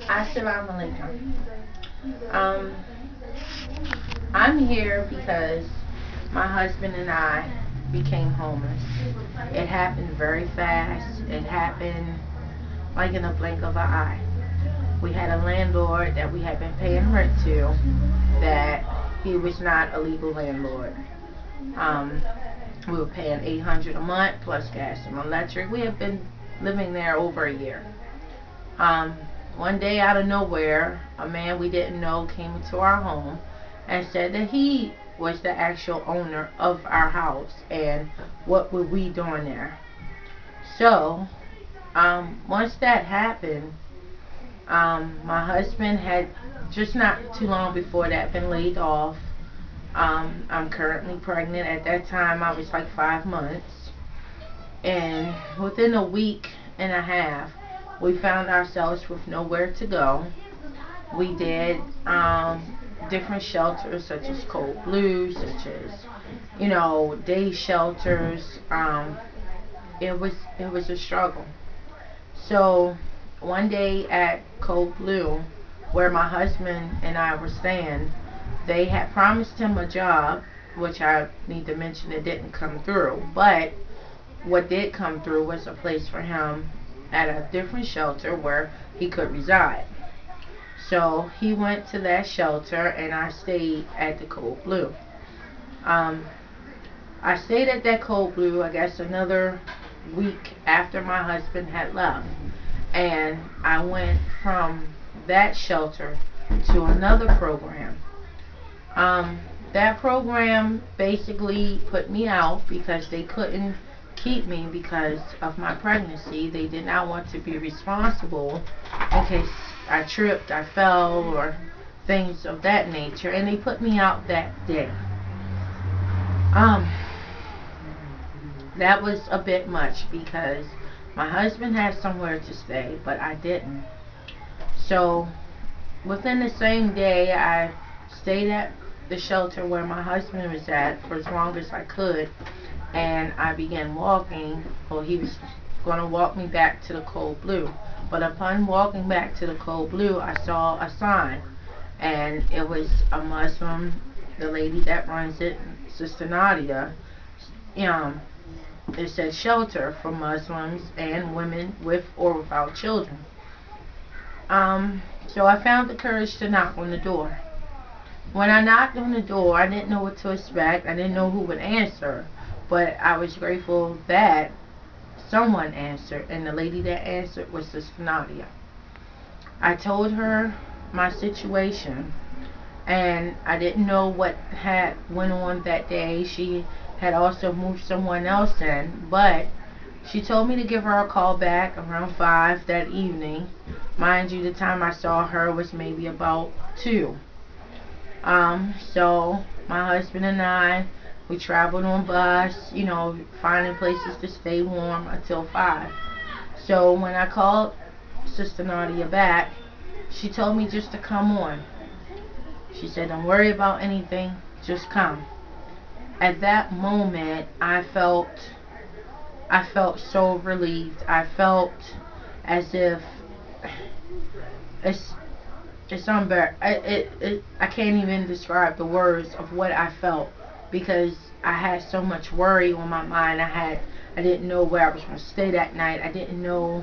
Assalamu alaikum. Um, I'm here because my husband and I became homeless. It happened very fast. It happened like in a blink of an eye. We had a landlord that we had been paying rent to that he was not a legal landlord. Um, we were paying 800 a month plus gas and electric. We had been living there over a year. Um, One day out of nowhere, a man we didn't know came into our home and said that he was the actual owner of our house and what were we doing there. So, once that happened, my husband had just not too long before that been laid off. I'm currently pregnant. At that time, I was like 5 months. And within a week and a half, we found ourselves with nowhere to go. We did different shelters such as Cold Blue, such as day shelters. It was a struggle. So one day at Cold Blue, where my husband and I were staying, they had promised him a job, which I need to mention it didn't come through. But what did come through was a place for him at a different shelter where he could reside. So he went to that shelter and I stayed at the Cold Blue. Um, I stayed at that Cold Blue, I guess, another week after my husband had left. And I went from that shelter to another program. Um, that program basically put me out because they couldn't keep me because of my pregnancy. They did not want to be responsible in case I tripped, I fell, or things of that nature, and they put me out that day. Um, that was a bit much because my husband had somewhere to stay, but I didn't. So within the same day, I stayed at the shelter where my husband was at for as long as I could, and I began walking. Well, he was going to walk me back to the Cold Blue. But upon walking back to the Cold Blue, I saw a sign, and it was a Muslim, the lady that runs it, Sister Nadia. Um, it said shelter for Muslims and women with or without children. So I found the courage to knock on the door. When I knocked on the door, I didn't know what to expect. I didn't know who would answer, but I was grateful that someone answered, and the lady that answered was Sister Nadia. I told her my situation, and I didn't know what had went on that day. She had also moved someone else in, but she told me to give her a call back around 5 that evening. Mind you, the time I saw her was maybe about 2. So my husband and I, we traveled on bus, finding places to stay warm until 5. So when I called Sister Nadia back, she told me just to come on. She said, don't worry about anything, just come. At that moment, I felt so relieved. I felt as if it's I can't even describe the words of what I felt because I had so much worry on my mind. I didn't know where I was going to stay that night. I didn't know,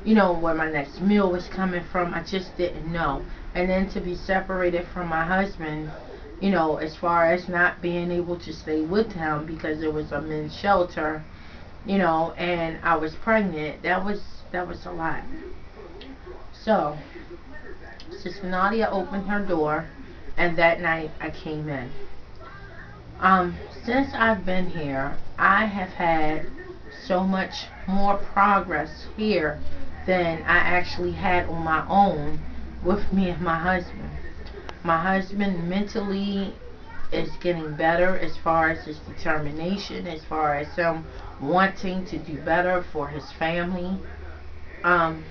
where my next meal was coming from. I just didn't know. And then to be separated from my husband, as far as not being able to stay with him because it was a men's shelter, and I was pregnant. That was a lot. So Sister Nadia opened her door, and that night I came in. Since I've been here, I have had so much more progress here than I actually had on my own with me and my husband. My husband mentally is getting better as far as his determination, as far as him wanting to do better for his family. Um,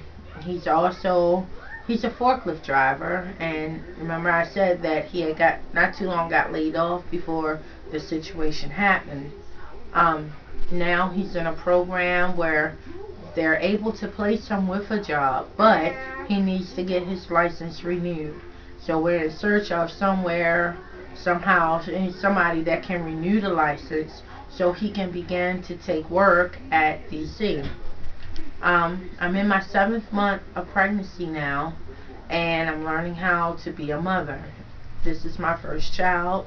he's a forklift driver, and remember I said that he had got not too long got laid off before the situation happened. Now he's in a program where they're able to place him with a job, but he needs to get his license renewed. So we're in search of somehow, somebody that can renew the license so he can begin to take work at DC. I'm in my 7th month of pregnancy now, and I'm learning how to be a mother. This is my first child.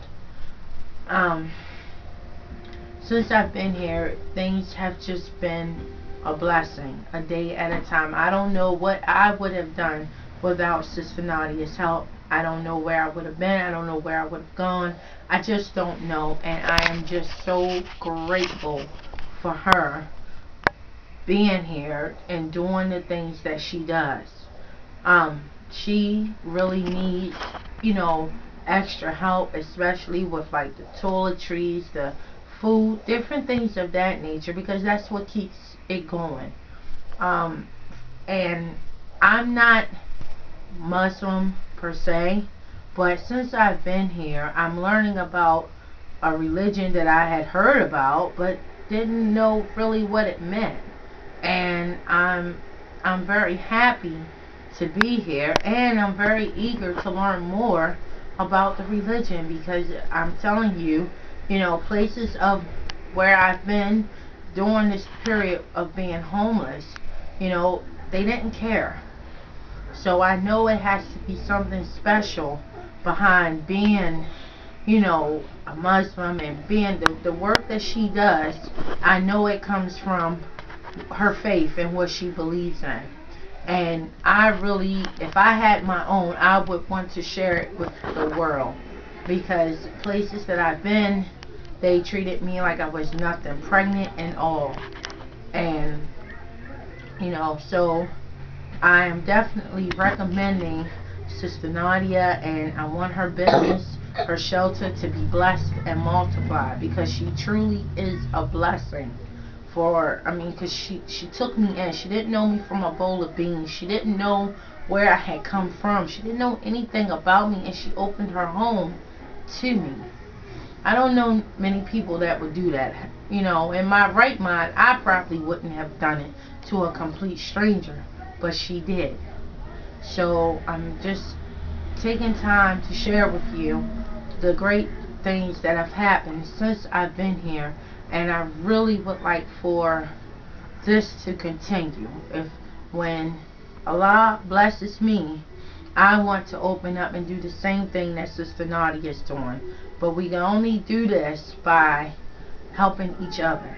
Um, since I've been here, things have just been a blessing, a day at a time. I don't know what I would have done without Sister Nadia's help. I don't know where I would have been. I don't know where I would have gone. I just don't know, and I am just so grateful for her being here and doing the things that she does. She really needs, extra help, especially with like the toiletries, the food, different things of that nature, because that's what keeps it going. Um, and I'm not Muslim per se, but since I've been here, I'm learning about a religion that I had heard about, but didn't know really what it meant. And I'm very happy to be here, and I'm very eager to learn more about the religion, because I'm telling you, places of where I've been during this period of being homeless, they didn't care. So I know it has to be something special behind being, a Muslim, and being the work that she does. I know it comes from her faith and what she believes in. And I really, if I had my own, I would want to share it with the world, because places that I've been, they treated me like I was nothing, pregnant and all. And so I am definitely recommending Sister Nadia, and I want her business, her shelter, to be blessed and multiplied, because she truly is a blessing. Because she took me in. She didn't know me from a bowl of beans. She didn't know where I had come from. She didn't know anything about me, and she opened her home to me. I don't know many people that would do that. In my right mind, I probably wouldn't have done it to a complete stranger, but she did. So I'm just taking time to share with you the great things that have happened since I've been here, and I really would like for this to continue. If when Allah blesses me, I want to open up and do the same thing that Sister Nadia is doing. But we can only do this by helping each other.